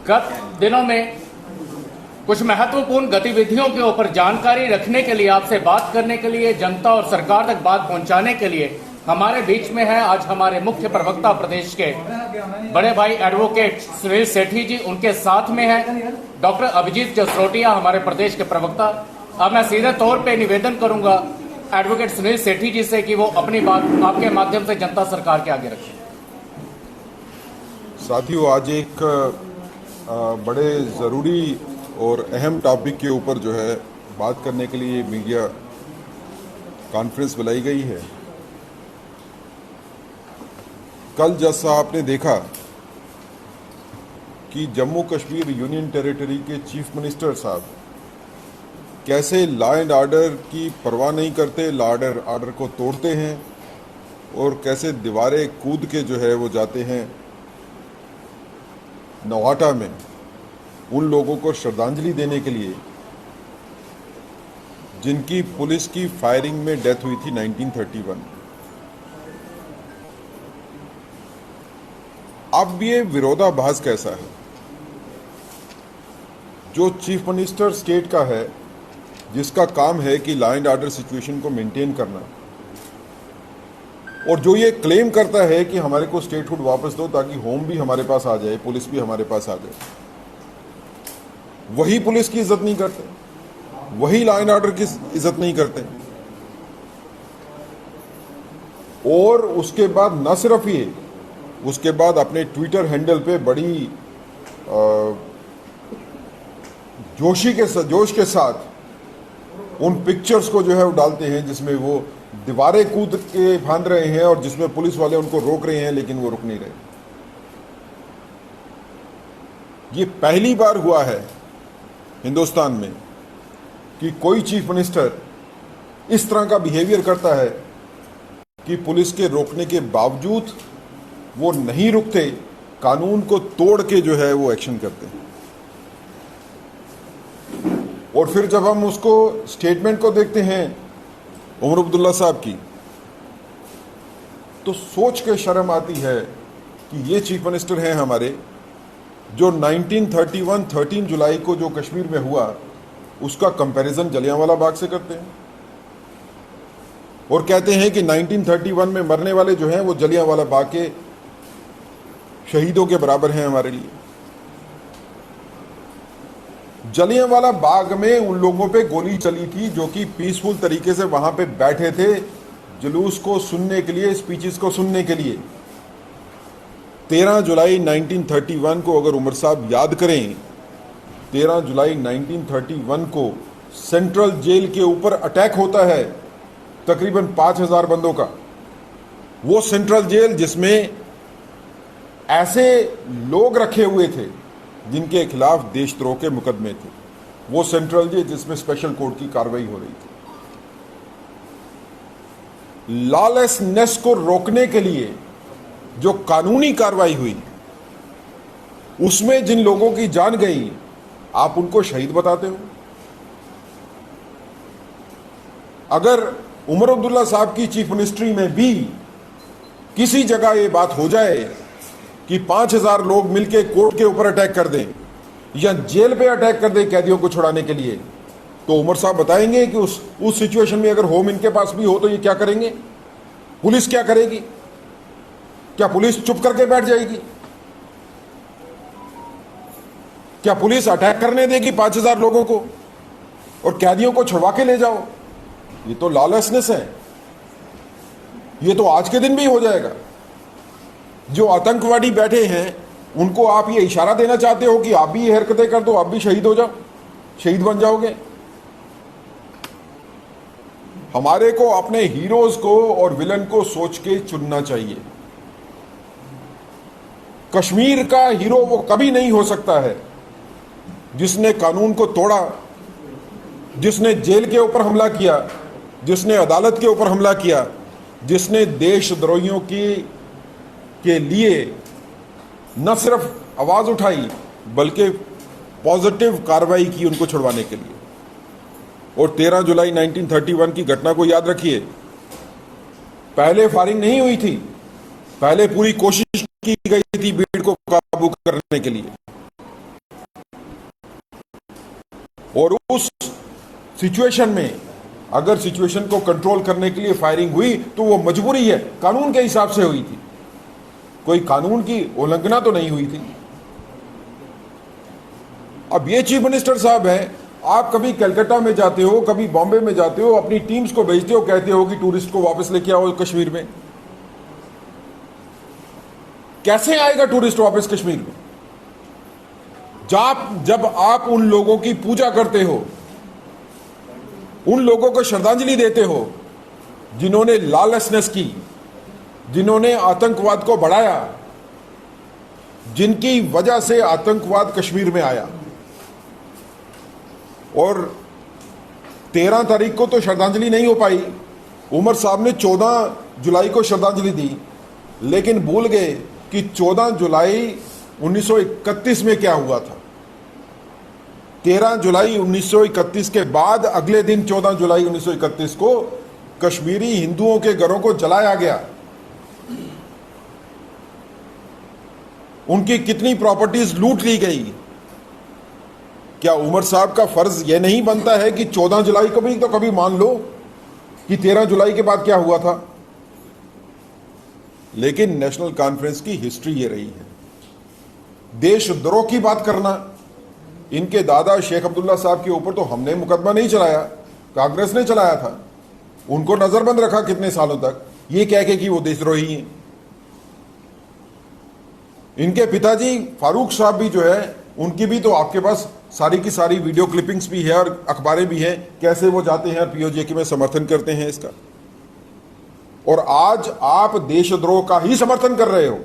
गत दिनों में कुछ महत्वपूर्ण गतिविधियों के ऊपर जानकारी रखने के लिए, आपसे बात करने के लिए, जनता और सरकार तक बात पहुंचाने के लिए हमारे बीच में है आज हमारे मुख्य प्रवक्ता प्रदेश के बड़े भाई एडवोकेट सुनील सेठी जी। उनके साथ में है डॉक्टर अभिजीत जसरोटिया, हमारे प्रदेश के प्रवक्ता। अब मैं सीधे तौर पे निवेदन करूंगा एडवोकेट सुनील सेठी जी से कि वो अपनी बात आपके माध्यम से जनता सरकार के आगे रखें। साथियों, आज एक बड़े ज़रूरी और अहम टॉपिक के ऊपर जो है बात करने के लिए मीडिया कॉन्फ्रेंस बुलाई गई है। कल जैसा आपने देखा कि जम्मू कश्मीर यूनियन टेरिटरी के चीफ मिनिस्टर साहब कैसे लॉ एंड ऑर्डर की परवाह नहीं करते, लॉ ऑर्डर को तोड़ते हैं और कैसे दीवारें कूद के जो है वो जाते हैं नवाटा में उन लोगों को श्रद्धांजलि देने के लिए जिनकी पुलिस की फायरिंग में डेथ हुई थी 1931। अब ये विरोधाभास कैसा है? जो चीफ मिनिस्टर स्टेट का है, जिसका काम है कि लॉ एंड ऑर्डर सिचुएशन को मेंटेन करना, और जो ये क्लेम करता है कि हमारे को स्टेटहुड वापस दो ताकि होम भी हमारे पास आ जाए, पुलिस भी हमारे पास आ जाए, वही पुलिस की इज्जत नहीं करते, वही लॉ एंड ऑर्डर की इज्जत नहीं करते। और उसके बाद न सिर्फ ये, उसके बाद अपने ट्विटर हैंडल पे बड़ी जोश के साथ उन पिक्चर्स को जो है वो डालते हैं जिसमें वो दीवारें कूद के फांद रहे हैं और जिसमें पुलिस वाले उनको रोक रहे हैं लेकिन वो रुक नहीं रहे। ये पहली बार हुआ है हिंदुस्तान में कि कोई चीफ मिनिस्टर इस तरह का बिहेवियर करता है कि पुलिस के रोकने के बावजूद वो नहीं रुकते, कानून को तोड़ के जो है वो एक्शन करते हैं। और फिर जब हम उसको स्टेटमेंट को देखते हैं उमर अब्दुल्ला साहब की, तो सोच के शर्म आती है कि ये चीफ मिनिस्टर हैं हमारे जो 1931 13 जुलाई को जो कश्मीर में हुआ उसका कंपैरिजन जलियांवाला बाग से करते हैं और कहते हैं कि 1931 में मरने वाले जो हैं वो जलियांवाला बाग के शहीदों के बराबर हैं हमारे लिए। जलियांवाला बाग में उन लोगों पे गोली चली थी जो कि पीसफुल तरीके से वहां पे बैठे थे जुलूस को सुनने के लिए, स्पीचेस को सुनने के लिए। 13 जुलाई 1931 को अगर उमर साहब याद करें, 13 जुलाई 1931 को सेंट्रल जेल के ऊपर अटैक होता है तकरीबन 5000 बंदों का। वो सेंट्रल जेल जिसमें ऐसे लोग रखे हुए थे जिनके खिलाफ देशद्रोह के मुकदमे थे, वो सेंट्रल जेल जिसमें स्पेशल कोर्ट की कार्रवाई हो रही थी। लॉलेसनेस को रोकने के लिए जो कानूनी कार्रवाई हुई उसमें जिन लोगों की जान गई, आप उनको शहीद बताते हो। अगर उमर अब्दुल्ला साहब की चीफ मिनिस्ट्री में भी किसी जगह ये बात हो जाए कि 5000 लोग मिलकर कोर्ट के ऊपर अटैक कर दें या जेल पे अटैक कर दें कैदियों को छुड़ाने के लिए, तो उमर साहब बताएंगे कि उस सिचुएशन में अगर होम इनके पास भी हो तो ये क्या करेंगे? पुलिस क्या करेगी? क्या पुलिस चुप करके बैठ जाएगी? क्या पुलिस अटैक करने देगी 5000 लोगों को और कैदियों को छुड़वा के ले जाओ? ये तो लॉलेसनेस है। ये तो आज के दिन भी हो जाएगा। जो आतंकवादी बैठे हैं उनको आप ये इशारा देना चाहते हो कि आप भी ये हरकतें कर दो, आप भी शहीद हो जाओ, शहीद बन जाओगे। हमारे को अपने हीरोज को और विलन को सोच के चुनना चाहिए। कश्मीर का हीरो वो कभी नहीं हो सकता है जिसने कानून को तोड़ा, जिसने जेल के ऊपर हमला किया, जिसने अदालत के ऊपर हमला किया, जिसने देशद्रोहियों के लिए न सिर्फ आवाज उठाई बल्कि पॉजिटिव कार्रवाई की उनको छुड़वाने के लिए। और 13 जुलाई 1931 की घटना को याद रखिए, पहले फायरिंग नहीं हुई थी, पहले पूरी कोशिश की गई थी भीड़ को काबू करने के लिए। और उस सिचुएशन में अगर सिचुएशन को कंट्रोल करने के लिए फायरिंग हुई तो वो मजबूरी है, कानून के हिसाब से हुई थी, कोई कानून की उल्लंघना तो नहीं हुई थी। अब ये चीफ मिनिस्टर साहब हैं, आप कभी कलकत्ता में जाते हो, कभी बॉम्बे में जाते हो, अपनी टीम्स को भेजते हो, कहते हो कि टूरिस्ट को वापस लेके आओ कश्मीर में। कैसे आएगा टूरिस्ट वापस कश्मीर में? जब आप उन लोगों की पूजा करते हो, उन लोगों को श्रद्धांजलि देते हो जिन्होंने लॉलेसनेस की, जिन्होंने आतंकवाद को बढ़ाया, जिनकी वजह से आतंकवाद कश्मीर में आया। और 13 तारीख को तो श्रद्धांजलि नहीं हो पाई, उमर साहब ने 14 जुलाई को श्रद्धांजलि दी, लेकिन भूल गए कि 14 जुलाई 1931 में क्या हुआ था। 13 जुलाई 1931 के बाद अगले दिन 14 जुलाई 1931 को कश्मीरी हिंदुओं के घरों को जलाया गया। उनकी कितनी प्रॉपर्टीज लूट ली गई। क्या उमर साहब का फर्ज यह नहीं बनता है कि 14 जुलाई को भी तो कभी मान लो कि 13 जुलाई के बाद क्या हुआ था? लेकिन नेशनल कॉन्फ्रेंस की हिस्ट्री ये रही है, देशद्रोह की बात करना। इनके दादा शेख अब्दुल्ला साहब के ऊपर तो हमने मुकदमा नहीं चलाया, कांग्रेस ने चलाया था। उनको नजरबंद रखा कितने सालों तक, ये कह के कि वो देशद्रोही हैं। इनके पिताजी फारूक साहब भी जो है, उनकी भी तो आपके पास सारी की सारी वीडियो क्लिपिंग्स भी है और अखबारें भी हैं, कैसे वो जाते हैं पीओजे में समर्थन करते हैं इसका। और आज आप देशद्रोह का ही समर्थन कर रहे हो।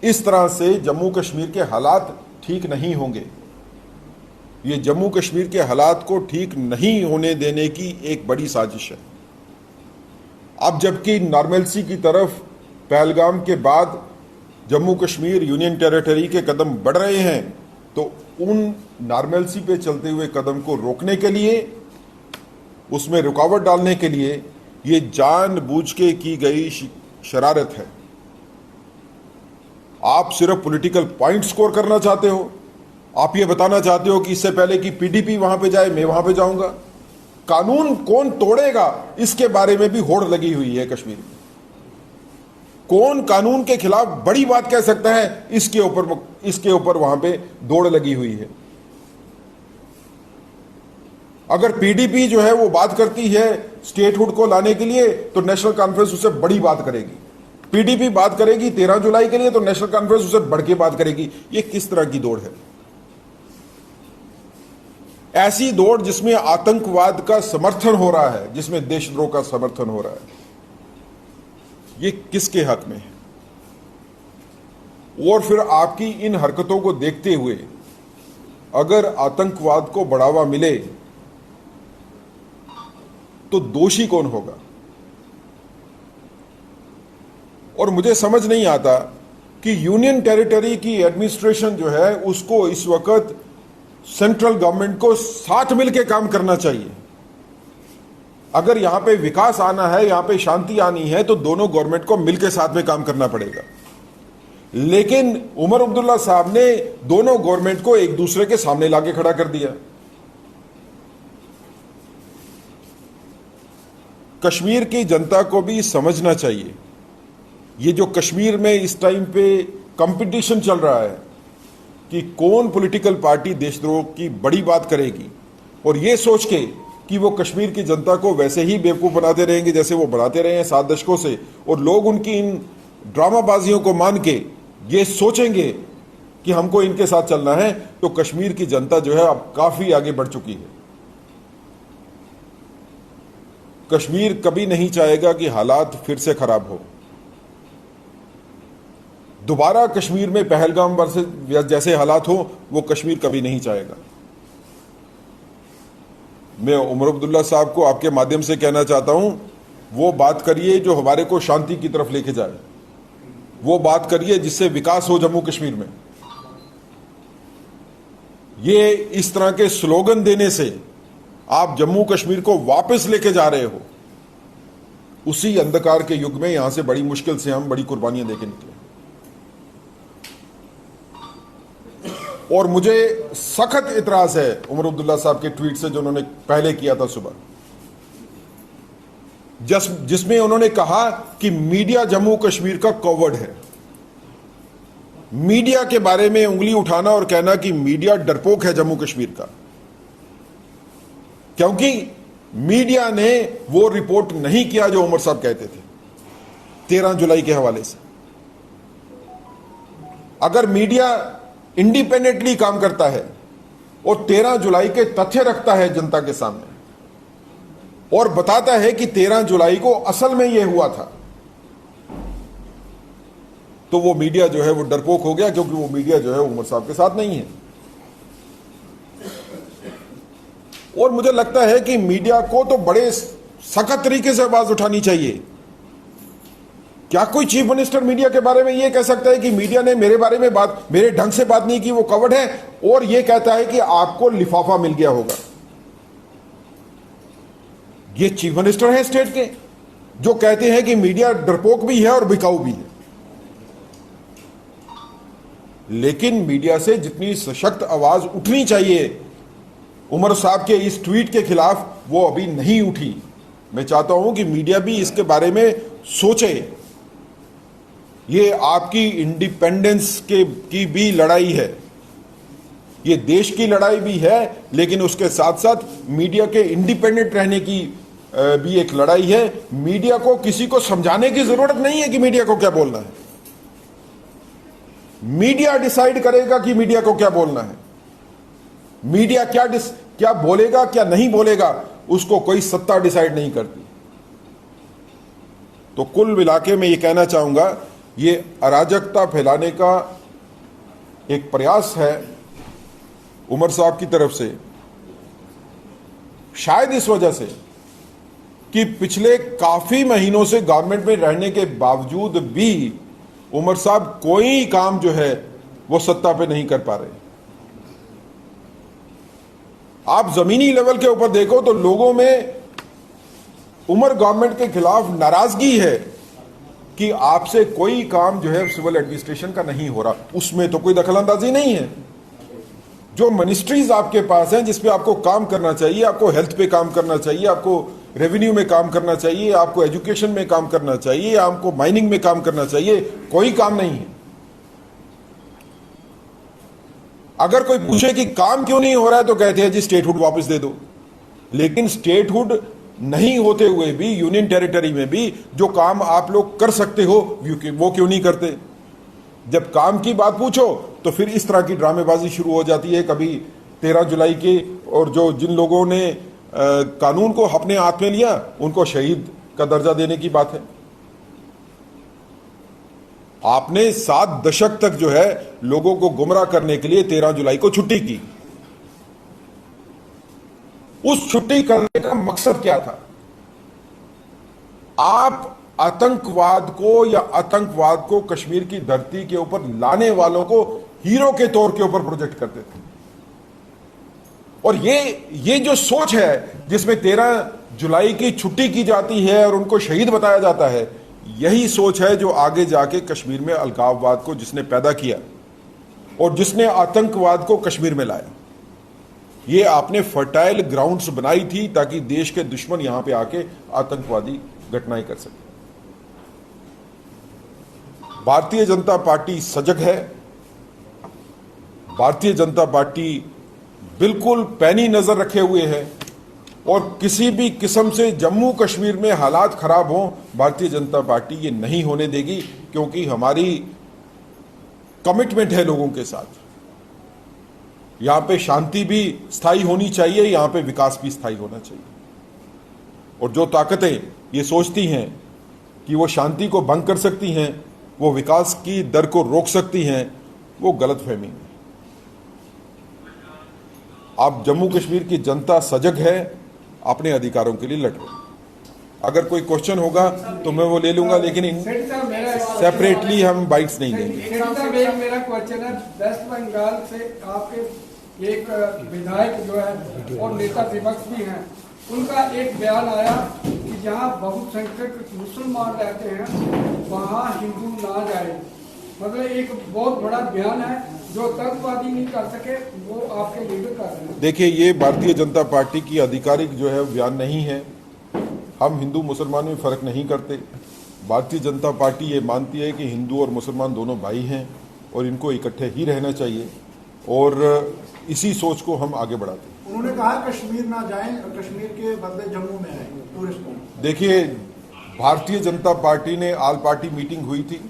इस तरह से जम्मू कश्मीर के हालात ठीक नहीं होंगे। ये जम्मू कश्मीर के हालात को ठीक नहीं होने देने की एक बड़ी साजिश है। अब जबकि नॉर्मलसी की तरफ पहलगाम के बाद जम्मू कश्मीर यूनियन टेरिटरी के कदम बढ़ रहे हैं, तो उन नॉर्मलसी पे चलते हुए कदम को रोकने के लिए, उसमें रुकावट डालने के लिए ये जानबूझ के की गई शरारत है। आप सिर्फ पॉलिटिकल पॉइंट स्कोर करना चाहते हो। आप ये बताना चाहते हो कि इससे पहले कि पीडीपी वहां पे जाए, मैं वहां पे जाऊंगा। कानून कौन तोड़ेगा, इसके बारे में भी होड़ लगी हुई है कश्मीर में। कौन कानून के खिलाफ बड़ी बात कह सकता है, इसके ऊपर वहां पे दौड़ लगी हुई है। अगर पीडीपी जो है वो बात करती है स्टेटहुड को लाने के लिए, तो नेशनल कॉन्फ्रेंस उससे बड़ी बात करेगी। पीडीपी बात करेगी 13 जुलाई के लिए, तो नेशनल कॉन्फ्रेंस उससे बढ़ के बात करेगी। ये किस तरह की दौड़ है? ऐसी दौड़ जिसमें आतंकवाद का समर्थन हो रहा है, जिसमें देशद्रोह का समर्थन हो रहा है, ये किसके हक में है? और फिर आपकी इन हरकतों को देखते हुए अगर आतंकवाद को बढ़ावा मिले तो दोषी कौन होगा? और मुझे समझ नहीं आता कि यूनियन टेरिटरी की एडमिनिस्ट्रेशन जो है उसको इस वक्त सेंट्रल गवर्नमेंट को साथ मिलकर काम करना चाहिए। अगर यहां पे विकास आना है, यहां पे शांति आनी है, तो दोनों गवर्नमेंट को मिलकर साथ में काम करना पड़ेगा। लेकिन उमर अब्दुल्ला साहब ने दोनों गवर्नमेंट को एक दूसरे के सामने लाके खड़ा कर दिया। कश्मीर की जनता को भी समझना चाहिए, ये जो कश्मीर में इस टाइम पे कंपटीशन चल रहा है कि कौन पॉलिटिकल पार्टी देशद्रोह की बड़ी बात करेगी, और ये सोच के कि वो कश्मीर की जनता को वैसे ही बेवकूफ़ बनाते रहेंगे जैसे वो बनाते रहे हैं 7 दशकों से, और लोग उनकी इन ड्रामाबाजियों को मान के ये सोचेंगे कि हमको इनके साथ चलना है, तो कश्मीर की जनता जो है अब काफ़ी आगे बढ़ चुकी है। कश्मीर कभी नहीं चाहेगा कि हालात फिर से खराब हो। दोबारा कश्मीर में पहलगाम जैसे हालात हो, वो कश्मीर कभी नहीं चाहेगा। मैं उमर अब्दुल्ला साहब को आपके माध्यम से कहना चाहता हूं, वो बात करिए जो हमारे को शांति की तरफ लेके जाए। वो बात करिए जिससे विकास हो जम्मू कश्मीर में। ये इस तरह के स्लोगन देने से आप जम्मू कश्मीर को वापस लेके जा रहे हो। उसी अंधकार के युग में यहां से बड़ी मुश्किल से हम बड़ी कुर्बानियां देके निकले। और मुझे सख्त इतराज है उमर अब्दुल्ला साहब के ट्वीट से जो उन्होंने पहले किया था सुबह, जिसमें उन्होंने कहा कि मीडिया जम्मू कश्मीर का कॉवर्ड है। मीडिया के बारे में उंगली उठाना और कहना कि मीडिया डरपोक है जम्मू कश्मीर का, क्योंकि मीडिया ने वो रिपोर्ट नहीं किया जो उमर साहब कहते थे 13 जुलाई के हवाले से। अगर मीडिया इंडिपेंडेंटली काम करता है और 13 जुलाई के तथ्य रखता है जनता के सामने और बताता है कि 13 जुलाई को असल में यह हुआ था, तो वो मीडिया जो है वो डरपोक हो गया, क्योंकि वो मीडिया जो है उमर साहब के साथ नहीं है। और मुझे लगता है कि मीडिया को तो बड़े सख्त तरीके से आवाज उठानी चाहिए। क्या कोई चीफ मिनिस्टर मीडिया के बारे में यह कह सकता है कि मीडिया ने मेरे बारे में मेरे ढंग से बात नहीं की, वो कवर्ड है, और यह कहता है कि आपको लिफाफा मिल गया होगा? ये चीफ मिनिस्टर है स्टेट के, जो कहते हैं कि मीडिया डरपोक भी है और बिकाऊ भी है। लेकिन मीडिया से जितनी सशक्त आवाज उठनी चाहिए उमर साहब के इस ट्वीट के खिलाफ, वो अभी नहीं उठी। मैं चाहता हूं कि मीडिया भी इसके बारे में सोचे। ये आपकी इंडिपेंडेंस की भी लड़ाई है, ये देश की लड़ाई भी है, लेकिन उसके साथ साथ मीडिया के इंडिपेंडेंट रहने की भी एक लड़ाई है। मीडिया को किसी को समझाने की जरूरत नहीं है कि मीडिया को क्या बोलना है। मीडिया डिसाइड करेगा कि मीडिया को क्या बोलना है। मीडिया क्या बोलेगा क्या नहीं बोलेगा, उसको कोई सत्ता डिसाइड नहीं करती। तो कुल मिला के मैं ये कहना चाहूंगा, ये अराजकता फैलाने का एक प्रयास है उमर साहब की तरफ से, शायद इस वजह से कि पिछले काफी महीनों से गवर्नमेंट में रहने के बावजूद भी उमर साहब कोई काम जो है वो सत्ता पे नहीं कर पा रहे। आप जमीनी लेवल के ऊपर देखो तो लोगों में उमर गवर्नमेंट के खिलाफ नाराजगी है कि आपसे कोई काम जो है सिविल एडमिनिस्ट्रेशन का नहीं हो रहा, उसमें तो कोई दखलंदाजी नहीं है। जो मिनिस्ट्रीज आपके पास हैं जिस पे आपको काम करना चाहिए, आपको हेल्थ पे काम करना चाहिए, आपको रेवेन्यू में काम करना चाहिए, आपको एजुकेशन में काम करना चाहिए, आपको माइनिंग में काम करना चाहिए, कोई काम नहीं है। अगर कोई पूछे कि काम क्यों नहीं हो रहा है तो कहते हैं जी स्टेटहुड वापस दे दो। लेकिन स्टेटहुड नहीं होते हुए भी यूनियन टेरिटरी में भी जो काम आप लोग कर सकते हो वो क्यों नहीं करते? जब काम की बात पूछो तो फिर इस तरह की ड्रामेबाजी शुरू हो जाती है। कभी 13 जुलाई के, और जो जिन लोगों ने कानून को अपने हाथ में लिया उनको शहीद का दर्जा देने की बात है। आपने 7 दशक तक जो है लोगों को गुमराह करने के लिए 13 जुलाई को छुट्टी की। उस छुट्टी करने का मकसद क्या था? आप आतंकवाद को या आतंकवाद को कश्मीर की धरती के ऊपर लाने वालों को हीरो के तौर के ऊपर प्रोजेक्ट करते थे। और ये जो सोच है जिसमें 13 जुलाई की छुट्टी की जाती है और उनको शहीद बताया जाता है, यही सोच है जो आगे जाके कश्मीर में अलगाववाद को जिसने पैदा किया और जिसने आतंकवाद को कश्मीर में लाया। ये आपने फर्टाइल ग्राउंड्स बनाई थी ताकि देश के दुश्मन यहां पे आके आतंकवादी घटनाएं कर सके। भारतीय जनता पार्टी सजग है। भारतीय जनता पार्टी बिल्कुल पैनी नजर रखे हुए है और किसी भी किस्म से जम्मू कश्मीर में हालात खराब हों, भारतीय जनता पार्टी ये नहीं होने देगी, क्योंकि हमारी कमिटमेंट है लोगों के साथ। यहां पे शांति भी स्थायी होनी चाहिए, यहां पे विकास भी स्थायी होना चाहिए। और जो ताकतें ये सोचती हैं कि वो शांति को भंग कर सकती हैं, वो विकास की दर को रोक सकती हैं, वो गलतफहमी है। आप जम्मू कश्मीर की जनता सजग है, अपने अधिकारों के लिए लड़ रहे हैं। अगर कोई क्वेश्चन होगा तो मैं वो ले लूंगा, लेकिन सेपरेटली हम बाइट्स नहीं लेंगे। मेरा क्वेश्चन है, वेस्ट बंगाल से आपके एक विधायक जो है और नेता विपक्ष भी हैं, उनका एक बयान आया कि जहां बहुसंख्यक मुसलमान रहते हैं वहां हिंदू ना जाए। मतलब एक बहुत बड़ा बयान है जो तर्कवादी नहीं कर सके वो आपके लीडर कर रहे हैं। देखिए, ये भारतीय जनता पार्टी की आधिकारिक जो है बयान नहीं है। हम हिंदू मुसलमान में फ़र्क नहीं करते। भारतीय जनता पार्टी ये मानती है कि हिंदू और मुसलमान दोनों भाई हैं और इनको इकट्ठे ही रहना चाहिए, और इसी सोच को हम आगे बढ़ाते हैं। उन्होंने कहा कश्मीर ना जाएं, कश्मीर के बदले जम्मू में आए टूरिस्ट को। देखिए, भारतीय जनता पार्टी ने आल पार्टी मीटिंग हुई थी,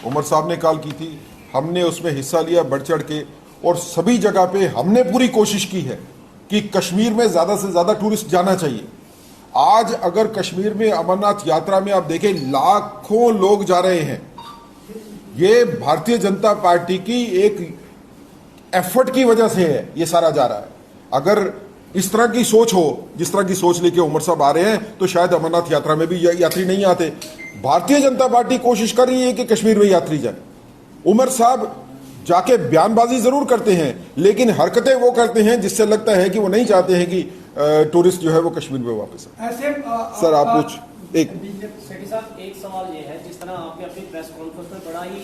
उमर साहब ने कॉल की थी, हमने उसमें हिस्सा लिया बढ़ चढ़ के, और सभी जगह पे हमने पूरी कोशिश की है कि कश्मीर में ज़्यादा से ज़्यादा टूरिस्ट जाना चाहिए। आज अगर कश्मीर में अमरनाथ यात्रा में आप देखें लाखों लोग जा रहे हैं, ये भारतीय जनता पार्टी की एक एफर्ट की वजह से है ये सारा जा रहा है। अगर इस तरह की सोच हो, जिस तरह की सोच लेके उमर साहब आ रहे हैं, तो शायद अमरनाथ यात्रा में भी यात्री नहीं आते। भारतीय जनता पार्टी कोशिश कर रही है कि कश्मीर में यात्री जाए। उमर साहब जाके बयानबाजी जरूर करते हैं, लेकिन हरकतें वो करते हैं जिससे लगता है कि वो नहीं चाहते हैं कि टूरिस्ट जो है वो कश्मीर में वापस आए। ऐसे सर, आप कुछ एक सेठी साहब, एक सवाल ये है, जिस तरह आपने अपनी प्रेस कॉन्फ्रेंस में बड़ा ही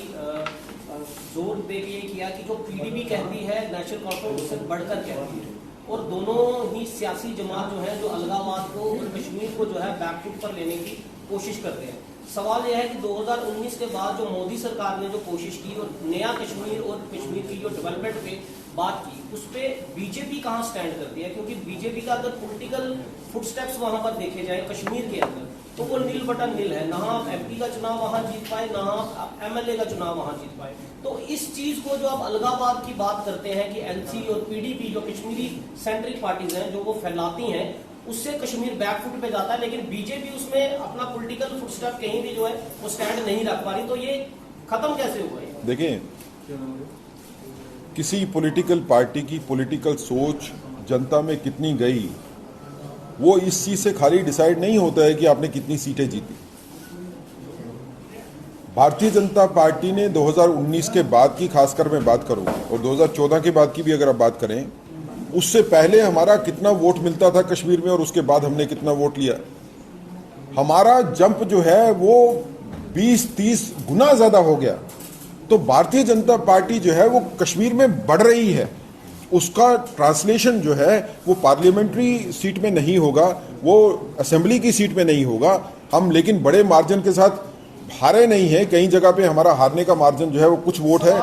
जोर दे के ये किया कि जो पीडीपी कहती है नेशनल कॉन्फ्रेंस उससे बढ़कर कहती है, और दोनों ही सियासी जमात जो है जो अलगाववाद को और कश्मीर को जो है बैकफुट पर लेने की कोशिश करते हैं। सवाल यह है कि 2019 के बाद जो मोदी सरकार ने जो कोशिश की और नया कश्मीर और कश्मीर की जो डेवलपमेंट पे बात की, उस पे बीजेपी कहाँ स्टैंड करती है? क्योंकि बीजेपी का अगर पॉलिटिकल फुटस्टेप्स वहां पर देखे जाए कश्मीर के अंदर, तो वो नील बटन नील है। ना आप एमपी का चुनाव वहां जीत पाए, ना आप एमएलए का चुनाव वहां जीत पाए। तो इस चीज को जो आप अलगाववाद की बात करते हैं कि एनसी और पीडीपी जो कश्मीरी सेंट्रिक पार्टीज हैं जो वो फैलाती हैं, उससे कश्मीर बैकफुट पे जाता है, लेकिन बीजेपी उसमें अपना पॉलिटिकल फुटस्टेप कहीं भी जो है वो स्टैंड नहीं रख पा रही। तो ये खत्म कैसे हुआ है? देखें, किसी पॉलिटिकल पार्टी की पॉलिटिकल सोच जनता में कितनी गई, वो इस चीज से खाली डिसाइड नहीं होता है कि आपने कितनी सीटें जीती। भारतीय जनता पार्टी ने 2019 के बाद की खासकर मैं बात करूं, और 2014 के बाद की भी अगर आप बात करें, उससे पहले हमारा कितना वोट मिलता था कश्मीर में और उसके बाद हमने कितना वोट लिया, हमारा जंप जो है वो 20-30 गुना ज्यादा हो गया। तो भारतीय जनता पार्टी जो है वो कश्मीर में बढ़ रही है, उसका ट्रांसलेशन जो है वो पार्लियामेंट्री सीट में नहीं होगा, वो असेंबली की सीट में नहीं होगा। हम लेकिन बड़े मार्जिन के साथ हारे नहीं है, कई जगह पे हमारा हारने का मार्जिन जो है वो कुछ वोट है।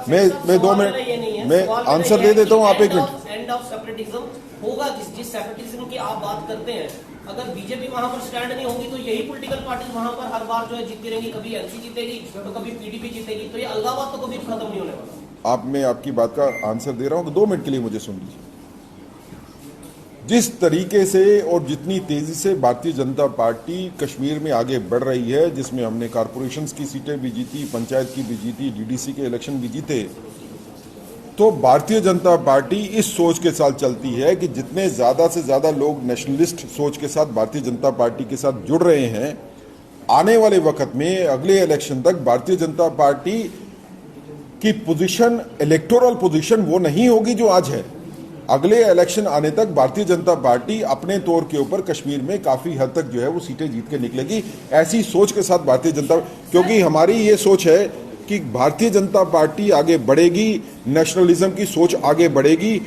मैं 2 मिनट में आंसर दे देता हूँ, आप 1 मिनट। एंड ऑफ सेपरेटिज्म होगा जिस सेपरेटिज्म की आप बात करते हैं, अगर बीजेपी वहां पर स्टैंड नहीं होगी तो यही पॉलिटिकल पार्टी वहां पर हर बार जो है जीतती रहेंगी, कभी एनसी जीतेगी तो कभी पीडीपी जीतेगी, तो ये अलगाववाद तो कभी खत्म नहीं होने वाला। मैं आपकी बात का आंसर दे रहा हूं, तो 2 मिनट के लिए मुझे सुन लीजिए। जिस तरीके से और जितनी तेजी से भारतीय जनता पार्टी कश्मीर में आगे बढ़ रही है, जिसमें हमने कारपोरेशंस की सीटें भी जीती, पंचायत की भी जीती, डीडीसी के इलेक्शन भी जीते, तो भारतीय जनता पार्टी इस सोच के साथ चलती है कि जितने ज्यादा से ज्यादा लोग नेशनलिस्ट सोच के साथ भारतीय जनता पार्टी के साथ जुड़ रहे हैं, आने वाले वक्त में अगले इलेक्शन तक भारतीय जनता पार्टी की पोजीशन, इलेक्टोरल पोजीशन वो नहीं होगी जो आज है। अगले इलेक्शन आने तक भारतीय जनता पार्टी अपने तौर के ऊपर कश्मीर में काफी हद तक जो है वो सीटें जीत के निकलेगी। ऐसी सोच के साथ भारतीय जनता, क्योंकि हमारी ये सोच है कि भारतीय जनता पार्टी आगे बढ़ेगी, नेशनलिज्म की सोच आगे बढ़ेगी,